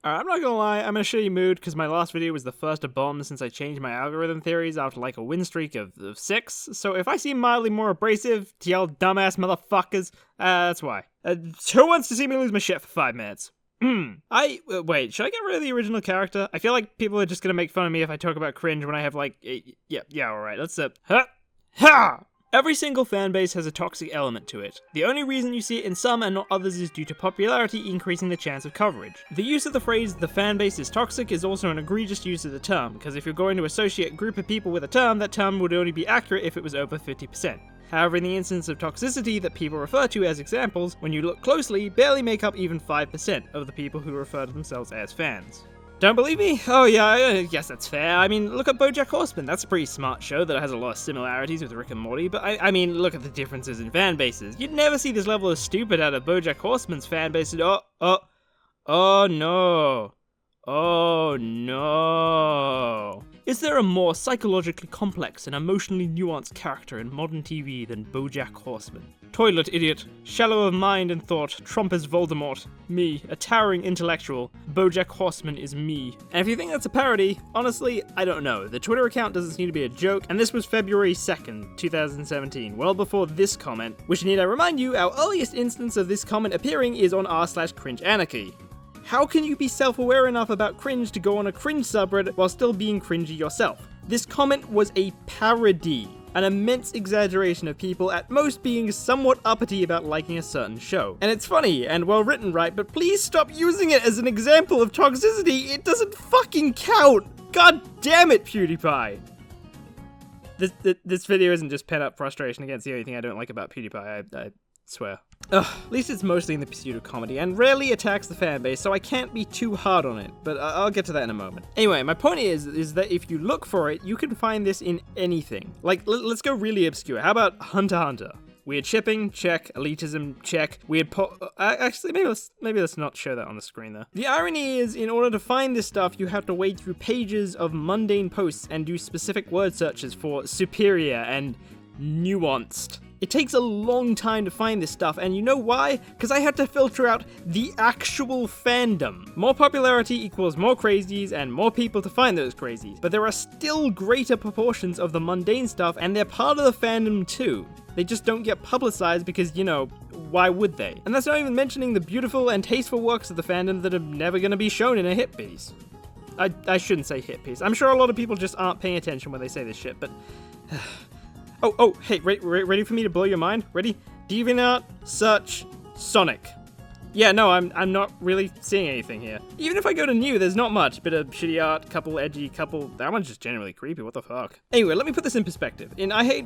Alright, I'm not gonna lie, I'm in a shitty mood because my last video was the first to bomb since I changed my algorithm theories after like a win streak of 6, so if I seem mildly more abrasive to y'all dumbass motherfuckers, that's why. Who wants to see me lose my shit for 5 minutes? Wait, should I get rid of the original character? I feel like people are just gonna make fun of me if I talk about cringe when I have like, yeah, alright, let's, ha! Every single fanbase has a toxic element to it. The only reason you see it in some and not others is due to popularity increasing the chance of coverage. The use of the phrase, the fanbase is toxic, is also an egregious use of the term, because if you're going to associate a group of people with a term, that term would only be accurate if it was over 50%. However, in the instance of toxicity that people refer to as examples, when you look closely, barely make up even 5% of the people who refer to themselves as fans. Don't believe me? Oh yeah, I guess that's fair. I mean, look at BoJack Horseman. That's a pretty smart show that has a lot of similarities with Rick and Morty, but I mean, look at the differences in fan bases. You'd never see this level of stupid out of BoJack Horseman's fan base. Oh no. Oh no. Is there a more psychologically complex and emotionally nuanced character in modern TV than BoJack Horseman? Toilet idiot, shallow of mind and thought, Trump is Voldemort. Me, a towering intellectual. BoJack Horseman is me. And if you think that's a parody, honestly, I don't know. The Twitter account doesn't seem to be a joke, and this was February 2nd, 2017, well before this comment, which need I remind you, our earliest instance of this comment appearing is on r/cringeanarchy. How can you be self-aware enough about cringe to go on a cringe subreddit while still being cringy yourself? This comment was a parody, an immense exaggeration of people at most being somewhat uppity about liking a certain show. And it's funny and well written, right? But please stop using it as an example of toxicity. It doesn't fucking count. God damn it, PewDiePie. This video isn't just pent up frustration against the only thing I don't like about PewDiePie, I swear. Ugh, at least it's mostly in the pursuit of comedy and rarely attacks the fanbase, so I can't be too hard on it, but I'll get to that in a moment. Anyway, my point is that if you look for it, you can find this in anything. Like, let's go really obscure. How about Hunter x Hunter? Weird shipping, check. Elitism, check. Weird actually, maybe let's not show that on the screen though. The irony is, in order to find this stuff, you have to wade through pages of mundane posts and do specific word searches for superior and nuanced. It takes a long time to find this stuff, and you know why? Because I had to filter out the actual fandom. More popularity equals more crazies and more people to find those crazies, but there are still greater proportions of the mundane stuff, and they're part of the fandom too. They just don't get publicized because, you know, why would they? And that's not even mentioning the beautiful and tasteful works of the fandom that are never gonna be shown in a hit piece. I shouldn't say hit piece. I'm sure a lot of people just aren't paying attention when they say this shit, but... Oh, hey, ready for me to blow your mind? Ready? DeviantArt, search, Sonic. Yeah, no, I'm not really seeing anything here. Even if I go to new, there's not much. Bit of shitty art, couple edgy, couple... That one's just generally creepy, what the fuck? Anyway, let me put this in perspective. In I Hate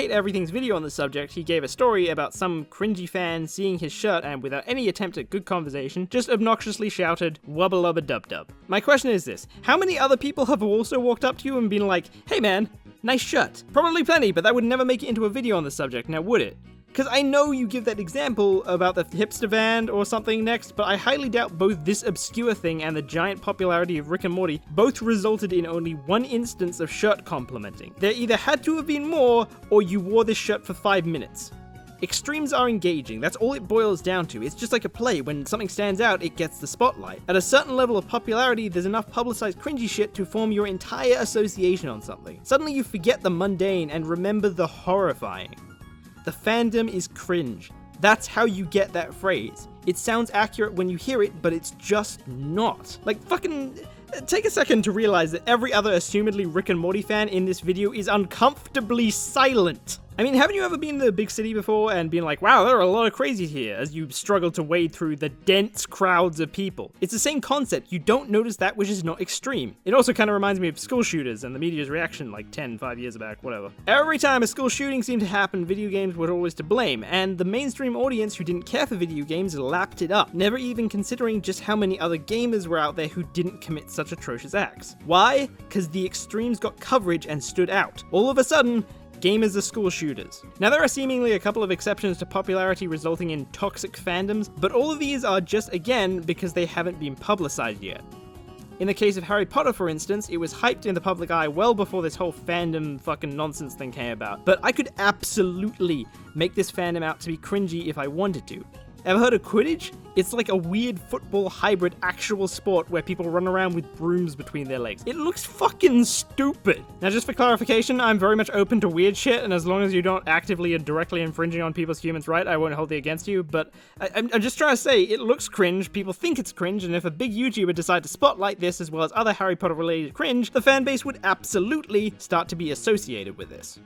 Everything's video on the subject, he gave a story about some cringy fan seeing his shirt and without any attempt at good conversation, just obnoxiously shouted, wubba lubba dub dub. My question is this, how many other people have also walked up to you and been like, hey man, nice shirt? Probably plenty, but that would never make it into a video on the subject, now would it? Because I know you give that example about the hipster band or something next, but I highly doubt both this obscure thing and the giant popularity of Rick and Morty both resulted in only one instance of shirt complimenting. There either had to have been more, or you wore this shirt for 5 minutes. Extremes are engaging, that's all it boils down to. It's just like a play, when something stands out, it gets the spotlight. At a certain level of popularity, there's enough publicized cringy shit to form your entire association on something. Suddenly you forget the mundane and remember the horrifying. The fandom is cringe. That's how you get that phrase. It sounds accurate when you hear it, but it's just not. Like, fucking... Take a second to realize that every other assumedly Rick and Morty fan in this video is uncomfortably silent. I mean, haven't you ever been to a big city before and been like, wow, there are a lot of crazies here, as you struggle to wade through the dense crowds of people? It's the same concept, you don't notice that which is not extreme. It also kind of reminds me of school shooters and the media's reaction like 5 years back, whatever. Every time a school shooting seemed to happen, video games were always to blame, and the mainstream audience who didn't care for video games lapped it up, never even considering just how many other gamers were out there who didn't commit such atrocious acts. Why? Because the extremes got coverage and stood out. All of a sudden, gamers are school shooters. Now there are seemingly a couple of exceptions to popularity resulting in toxic fandoms, but all of these are just, again, because they haven't been publicized yet. In the case of Harry Potter, for instance, it was hyped in the public eye well before this whole fandom fucking nonsense thing came about, but I could absolutely make this fandom out to be cringy if I wanted to. Ever heard of Quidditch? It's like a weird football hybrid actual sport where people run around with brooms between their legs. It looks fucking stupid. Now just for clarification, I'm very much open to weird shit, and as long as you don't actively and directly infringing on people's human rights, I won't hold it against you, but I'm just trying to say, it looks cringe, people think it's cringe, and if a big YouTuber decided to spotlight this as well as other Harry Potter related cringe, the fanbase would absolutely start to be associated with this.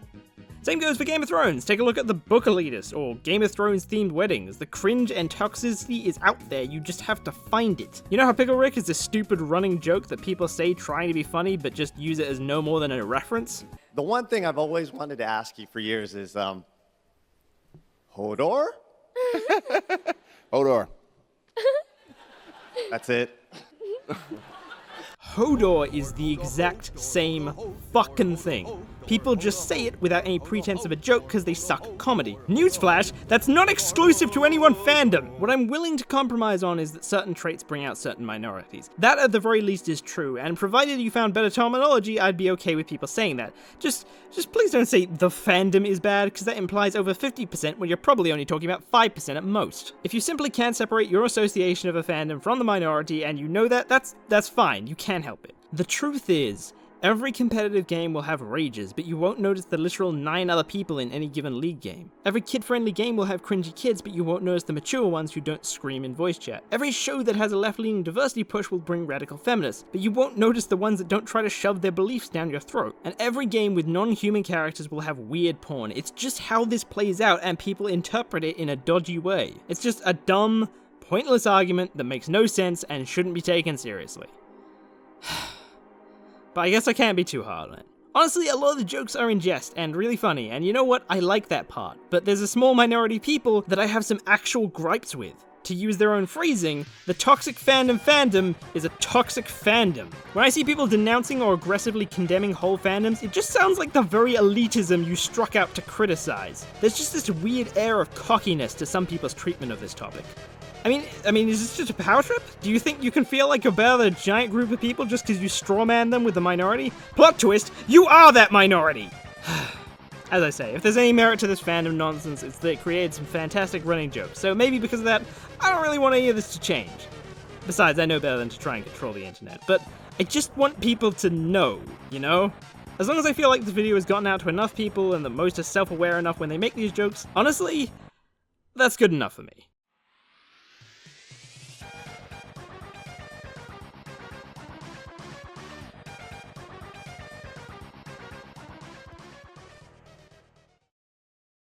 Same goes for Game of Thrones. Take a look at the Book Elitist, or Game of Thrones themed weddings. The cringe and toxicity is out there, you just have to find it. You know how Pickle Rick is this stupid running joke that people say trying to be funny but just use it as no more than a reference? The one thing I've always wanted to ask you for years is, Hodor? Hodor. That's it. Hodor is the exact same fucking thing. People just say it without any pretense of a joke because they suck at comedy. Newsflash, that's not exclusive to any one fandom! What I'm willing to compromise on is that certain traits bring out certain minorities. That at the very least is true, and provided you found better terminology, I'd be okay with people saying that. Just please don't say the fandom is bad, because that implies over 50% when you're probably only talking about 5% at most. If you simply can't separate your association of a fandom from the minority, and you know that, that's fine, you can't help it. The truth is, every competitive game will have rages, but you won't notice the literal 9 other people in any given league game. Every kid-friendly game will have cringy kids, but you won't notice the mature ones who don't scream in voice chat. Every show that has a left-leaning diversity push will bring radical feminists, but you won't notice the ones that don't try to shove their beliefs down your throat. And every game with non-human characters will have weird porn. It's just how this plays out, and people interpret it in a dodgy way. It's just a dumb, pointless argument that makes no sense and shouldn't be taken seriously. But I guess I can't be too hard on it. Honestly, a lot of the jokes are in jest and really funny, and you know what? I like that part. But there's a small minority of people that I have some actual gripes with. To use their own phrasing, the toxic fandom is a toxic fandom. When I see people denouncing or aggressively condemning whole fandoms, it just sounds like the very elitism you struck out to criticize. There's just this weird air of cockiness to some people's treatment of this topic. I mean, is this just a power trip? Do you think you can feel like you're better than a giant group of people just because you strawman them with the minority? Plot twist, you are that minority! As I say, if there's any merit to this fandom nonsense, it's that it created some fantastic running jokes, so maybe because of that, I don't really want any of this to change. Besides, I know better than to try and control the internet, but I just want people to know, you know? As long as I feel like this video has gotten out to enough people and that most are self-aware enough when they make these jokes, honestly, that's good enough for me.